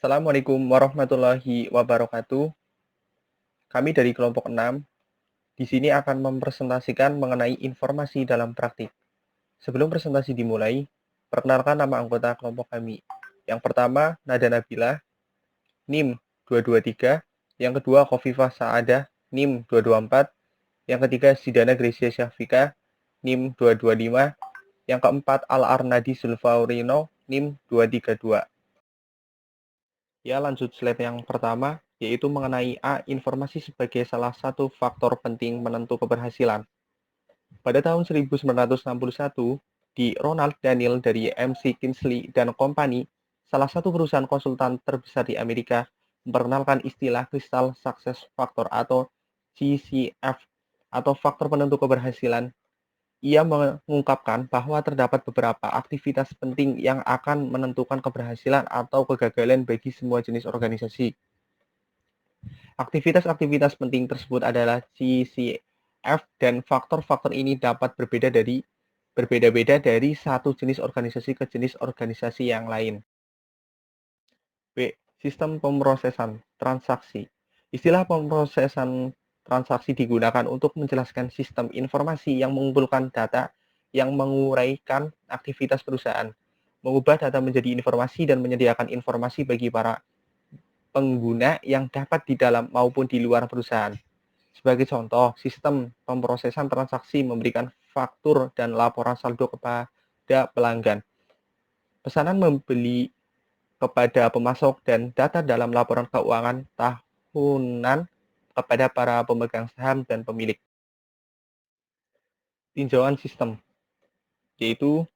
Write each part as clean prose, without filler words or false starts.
Assalamualaikum warahmatullahi wabarakatuh. Kami dari kelompok 6 di sini akan mempresentasikan mengenai informasi dalam praktik. Sebelum presentasi dimulai, perkenalkan nama anggota kelompok kami. Yang pertama, Nada Nabila, NIM 223. Yang kedua, Khofifah Saadah, NIM 224. Yang ketiga, Sidana Gracia Syafika, NIM 225. Yang keempat, Al-Arnadi Zulfaurino, NIM 232. Ya, lanjut slide yang pertama, yaitu mengenai A, informasi sebagai salah satu faktor penting menentu keberhasilan. Pada tahun 1961, di Ronald Daniel dari MC Kinsley dan Company, salah satu perusahaan konsultan terbesar di Amerika, memperkenalkan istilah Crystal Success Factor atau CCF, atau faktor penentu keberhasilan. Ia mengungkapkan bahwa terdapat beberapa aktivitas penting yang akan menentukan keberhasilan atau kegagalan bagi semua jenis organisasi. Aktivitas-aktivitas penting tersebut adalah CCF dan faktor-faktor ini dapat berbeda-beda dari satu jenis organisasi ke jenis organisasi yang lain. B. Sistem pemrosesan transaksi. Istilah pemrosesan transaksi digunakan untuk menjelaskan sistem informasi yang mengumpulkan data yang menguraikan aktivitas perusahaan, mengubah data menjadi informasi dan menyediakan informasi bagi para pengguna yang dapat di dalam maupun di luar perusahaan. Sebagai contoh, sistem pemrosesan transaksi memberikan faktur dan laporan saldo kepada pelanggan. Pesanan membeli kepada pemasok dan data dalam laporan keuangan tahunan kepada para pemegang saham dan pemilik. Tinjauan sistem, yaitu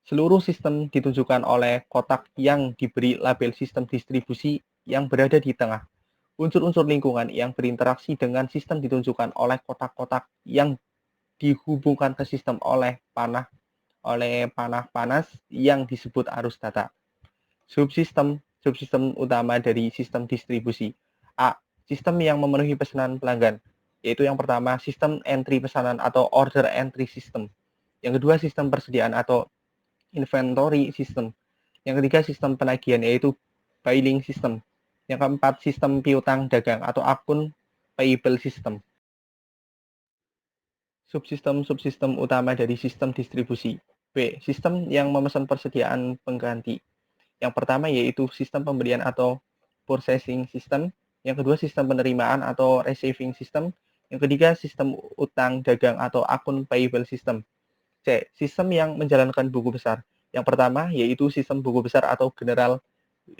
seluruh sistem ditunjukkan oleh kotak yang diberi label sistem distribusi yang berada di tengah. Unsur-unsur lingkungan yang berinteraksi dengan sistem ditunjukkan oleh kotak-kotak yang dihubungkan ke sistem oleh panah panas yang disebut arus data. Subsistem utama dari sistem distribusi. A. Sistem yang memenuhi pesanan pelanggan, yaitu yang pertama sistem entry pesanan atau order entry system. Yang kedua sistem persediaan atau inventory system. Yang ketiga sistem penagihan yaitu billing system. Yang keempat sistem piutang dagang atau akun payable system. Subsistem utama dari sistem distribusi. B. Sistem yang memesan persediaan pengganti. Yang pertama yaitu sistem pemberian atau purchasing system. Yang kedua sistem penerimaan atau receiving system. Yang ketiga sistem utang dagang atau akun payable system. C. Sistem yang menjalankan buku besar. Yang pertama yaitu sistem buku besar atau general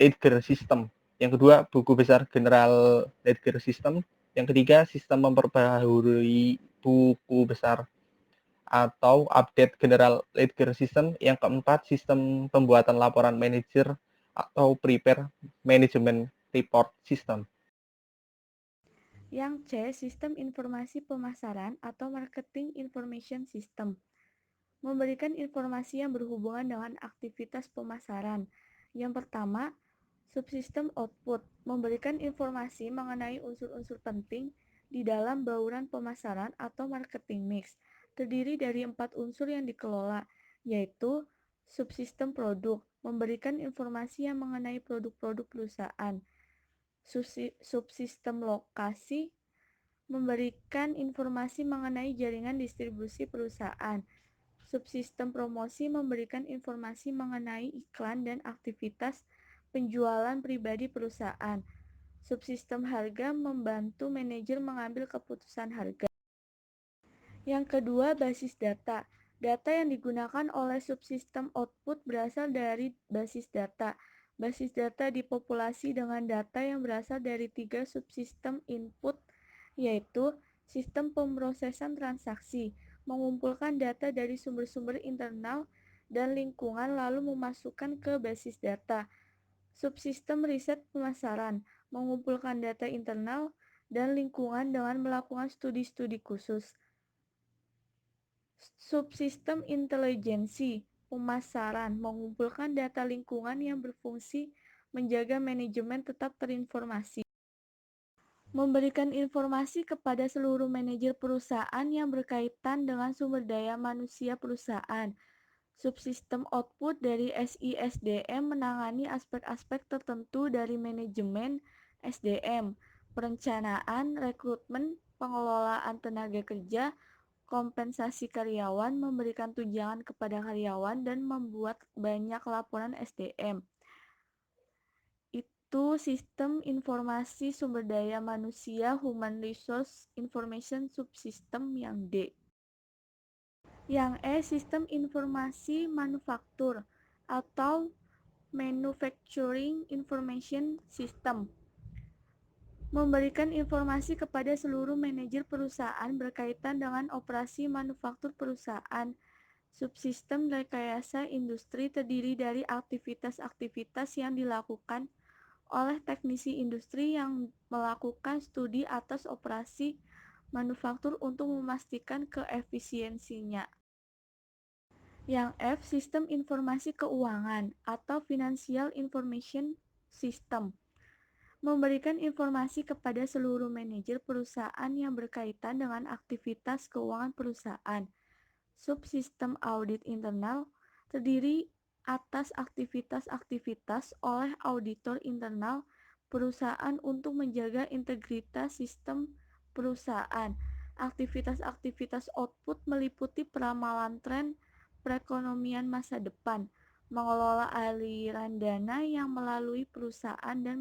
ledger system. Yang kedua buku besar general ledger system. Yang ketiga sistem memperbaharui buku besar atau update general ledger system. Yang keempat sistem pembuatan laporan manajer atau prepare management report system. Yang C, sistem informasi pemasaran atau marketing information system. Memberikan informasi yang berhubungan dengan aktivitas pemasaran. Yang pertama, subsistem output. Memberikan informasi mengenai unsur-unsur penting di dalam bauran pemasaran atau marketing mix. Terdiri dari 4 unsur yang dikelola, yaitu subsistem produk. Memberikan informasi yang mengenai produk-produk perusahaan. Subsistem lokasi memberikan informasi mengenai jaringan distribusi perusahaan. Subsistem promosi memberikan informasi mengenai iklan dan aktivitas penjualan pribadi perusahaan. Subsistem harga membantu manajer mengambil keputusan harga. Yang kedua, basis data. Data yang digunakan oleh subsistem output berasal dari basis data. Basis data dipopulasi dengan data yang berasal dari 3 subsistem input, yaitu sistem pemrosesan transaksi, mengumpulkan data dari sumber-sumber internal dan lingkungan lalu memasukkan ke basis data. Subsistem riset pemasaran, mengumpulkan data internal dan lingkungan dengan melakukan studi-studi khusus. Subsistem intelijensi pemasaran, mengumpulkan data lingkungan yang berfungsi menjaga manajemen tetap terinformasi. Memberikan informasi kepada seluruh manajer perusahaan yang berkaitan dengan sumber daya manusia perusahaan. Subsistem output dari SISDM menangani aspek-aspek tertentu dari manajemen SDM, perencanaan, rekrutmen, pengelolaan tenaga kerja, kompensasi karyawan, memberikan tunjangan kepada karyawan, dan membuat banyak laporan SDM. Itu sistem informasi sumber daya manusia Human Resource Information Subsystem yang D. Yang E, sistem informasi manufaktur atau Manufacturing Information System. Memberikan informasi kepada seluruh manajer perusahaan berkaitan dengan operasi manufaktur perusahaan. Subsistem rekayasa industri terdiri dari aktivitas-aktivitas yang dilakukan oleh teknisi industri yang melakukan studi atas operasi manufaktur untuk memastikan keefisiensinya. Yang F, sistem informasi keuangan atau Financial Information System. Memberikan informasi kepada seluruh manajer perusahaan yang berkaitan dengan aktivitas keuangan perusahaan. Subsistem audit internal terdiri atas aktivitas-aktivitas oleh auditor internal perusahaan untuk menjaga integritas sistem perusahaan. Aktivitas-aktivitas output meliputi peramalan tren perekonomian masa depan, mengelola aliran dana yang melalui perusahaan, dan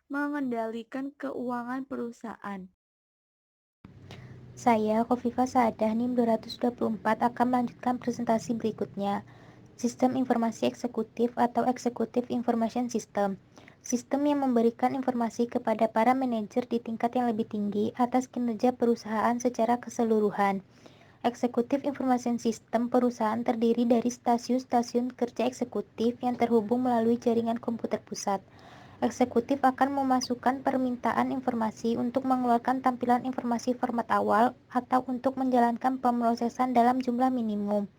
mengendalikan keuangan perusahaan. Saya, Kofifa Saadah, NIM 224, akan melanjutkan presentasi berikutnya. Sistem Informasi Eksekutif atau Executive Information System. Sistem yang memberikan informasi kepada para manajer di tingkat yang lebih tinggi atas kinerja perusahaan secara keseluruhan. Executive Information System perusahaan terdiri dari stasiun-stasiun kerja eksekutif yang terhubung melalui jaringan komputer pusat. Eksekutif akan memasukkan permintaan informasi untuk mengeluarkan tampilan informasi format awal atau untuk menjalankan pemrosesan dalam jumlah minimum.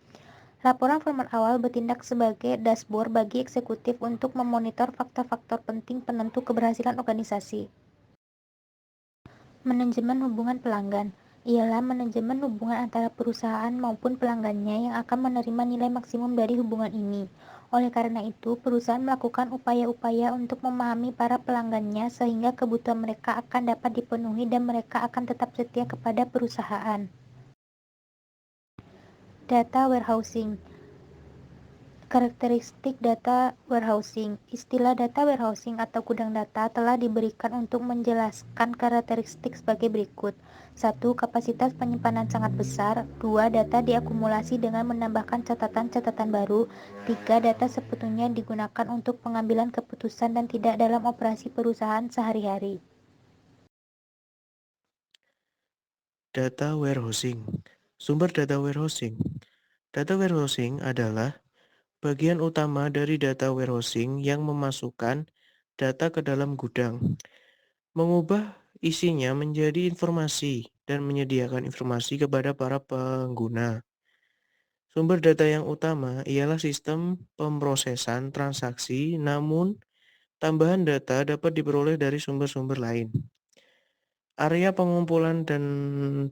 Laporan format awal bertindak sebagai dashboard bagi eksekutif untuk memonitor faktor-faktor penting penentu keberhasilan organisasi. Manajemen hubungan pelanggan ialah manajemen hubungan antara perusahaan maupun pelanggannya yang akan menerima nilai maksimum dari hubungan ini. Oleh karena itu, perusahaan melakukan upaya-upaya untuk memahami para pelanggannya sehingga kebutuhan mereka akan dapat dipenuhi dan mereka akan tetap setia kepada perusahaan. Data warehousing. Karakteristik data warehousing. Istilah data warehousing atau gudang data telah diberikan untuk menjelaskan karakteristik sebagai berikut. 1. Kapasitas penyimpanan sangat besar. 2. Data diakumulasi dengan menambahkan catatan-catatan baru. 3. Data sepenuhnya digunakan untuk pengambilan keputusan dan tidak dalam operasi perusahaan sehari-hari. Data warehousing. Sumber data warehousing. Data warehousing adalah bagian utama dari data warehousing yang memasukkan data ke dalam gudang, mengubah isinya menjadi informasi, dan menyediakan informasi kepada para pengguna. Sumber data yang utama ialah sistem pemrosesan transaksi, namun tambahan data dapat diperoleh dari sumber-sumber lain. Area pengumpulan dan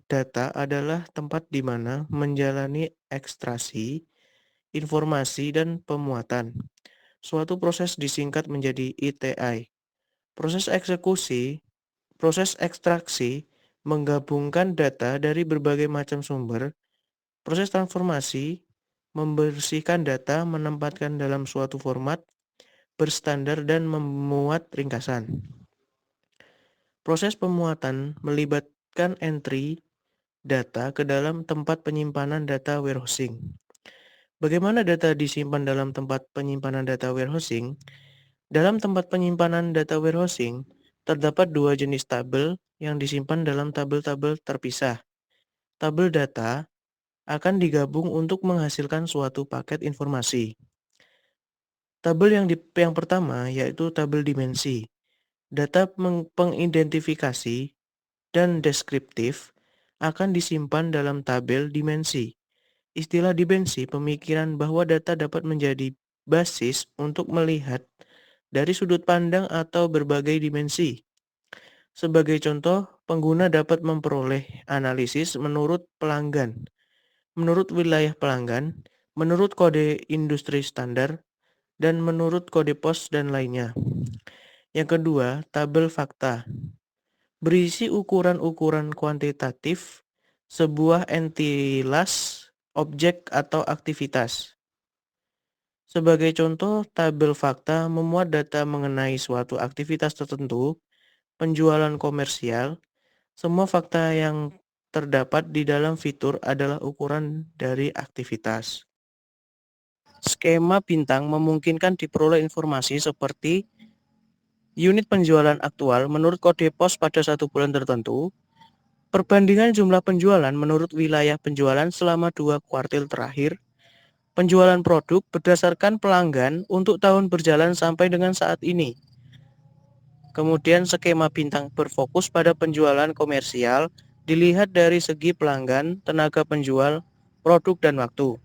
data adalah tempat di mana menjalani ekstraksi, informasi, dan pemuatan. Suatu proses disingkat menjadi ETI. Proses ekstraksi menggabungkan data dari berbagai macam sumber. Proses transformasi membersihkan data, menempatkan dalam suatu format berstandar, dan memuat ringkasan. Proses pemuatan melibatkan entry data ke dalam tempat penyimpanan data warehousing. Bagaimana data disimpan dalam tempat penyimpanan data warehousing? Dalam tempat penyimpanan data warehousing, terdapat dua jenis tabel yang disimpan dalam tabel-tabel terpisah. Tabel data akan digabung untuk menghasilkan suatu paket informasi. Tabel yang pertama yaitu tabel dimensi. Data pengidentifikasi dan deskriptif akan disimpan dalam tabel dimensi. Istilah dimensi pemikiran bahwa data dapat menjadi basis untuk melihat dari sudut pandang atau berbagai dimensi. Sebagai contoh, pengguna dapat memperoleh analisis menurut pelanggan, menurut wilayah pelanggan, menurut kode industri standar, dan menurut kode pos dan lainnya. Yang kedua, tabel fakta. Berisi ukuran-ukuran kuantitatif sebuah entitas, objek, atau aktivitas. Sebagai contoh, tabel fakta memuat data mengenai suatu aktivitas tertentu, penjualan komersial. Semua fakta yang terdapat di dalam fitur adalah ukuran dari aktivitas. Skema bintang memungkinkan diperoleh informasi seperti unit penjualan aktual menurut kode pos pada satu bulan tertentu, perbandingan jumlah penjualan menurut wilayah penjualan selama 2 kuartil terakhir, penjualan produk berdasarkan pelanggan untuk tahun berjalan sampai dengan saat ini. Kemudian skema bintang berfokus pada penjualan komersial dilihat dari segi pelanggan, tenaga penjual, produk, dan waktu.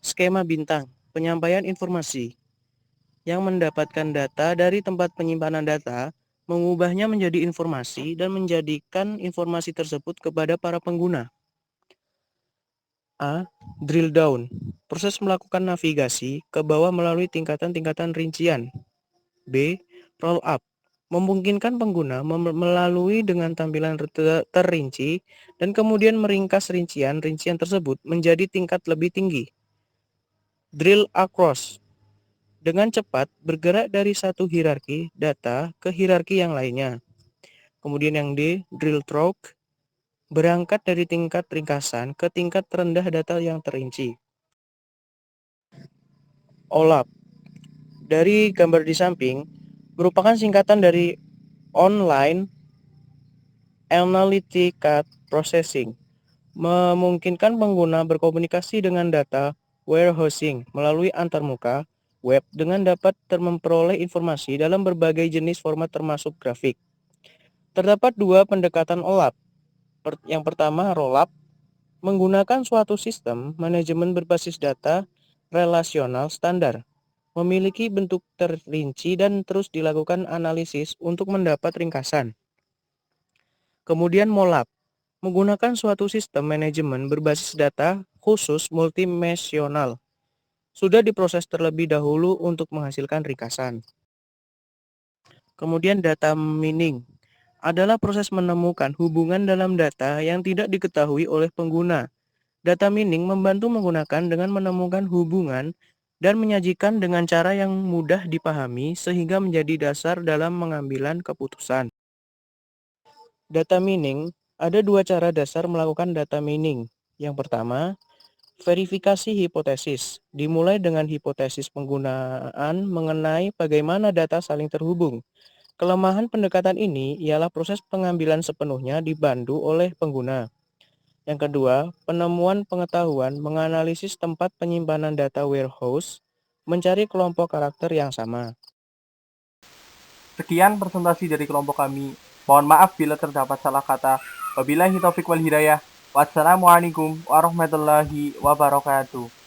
Skema bintang, penyampaian informasi. Yang mendapatkan data dari tempat penyimpanan data, mengubahnya menjadi informasi dan menjadikan informasi tersebut kepada para pengguna. A. Drill down. Proses melakukan navigasi ke bawah melalui tingkatan-tingkatan rincian. B. Roll up. Memungkinkan pengguna melalui dengan tampilan terinci dan kemudian meringkas rincian-rincian tersebut menjadi tingkat lebih tinggi. Drill across. Dengan cepat bergerak dari satu hierarki data ke hierarki yang lainnya. Kemudian yang D, drill through, berangkat dari tingkat ringkasan ke tingkat terendah data yang terinci. OLAP, dari gambar di samping, merupakan singkatan dari Online Analytical Processing, memungkinkan pengguna berkomunikasi dengan data warehousing melalui antarmuka, web dengan dapat memperoleh informasi dalam berbagai jenis format termasuk grafik. Terdapat dua pendekatan OLAP. Yang pertama, roll-up, menggunakan suatu sistem manajemen berbasis data relasional standar, memiliki bentuk terinci dan terus dilakukan analisis untuk mendapat ringkasan. Kemudian MOLAP, menggunakan suatu sistem manajemen berbasis data khusus multidimensional, sudah diproses terlebih dahulu untuk menghasilkan ringkasan. Kemudian data mining adalah proses menemukan hubungan dalam data yang tidak diketahui oleh pengguna. Data mining membantu menggunakan dengan menemukan hubungan dan menyajikan dengan cara yang mudah dipahami sehingga menjadi dasar dalam pengambilan keputusan. Data mining, ada dua cara dasar melakukan data mining. Yang pertama, verifikasi hipotesis, dimulai dengan hipotesis penggunaan mengenai bagaimana data saling terhubung. Kelemahan pendekatan ini ialah proses pengambilan sepenuhnya dibantu oleh pengguna. Yang kedua, penemuan pengetahuan menganalisis tempat penyimpanan data warehouse, mencari kelompok karakter yang sama. Sekian presentasi dari kelompok kami. Mohon maaf bila terdapat salah kata. Wabillahi taufiq wal hidayah. Wassalamualaikum warahmatullahi wabarakatuh.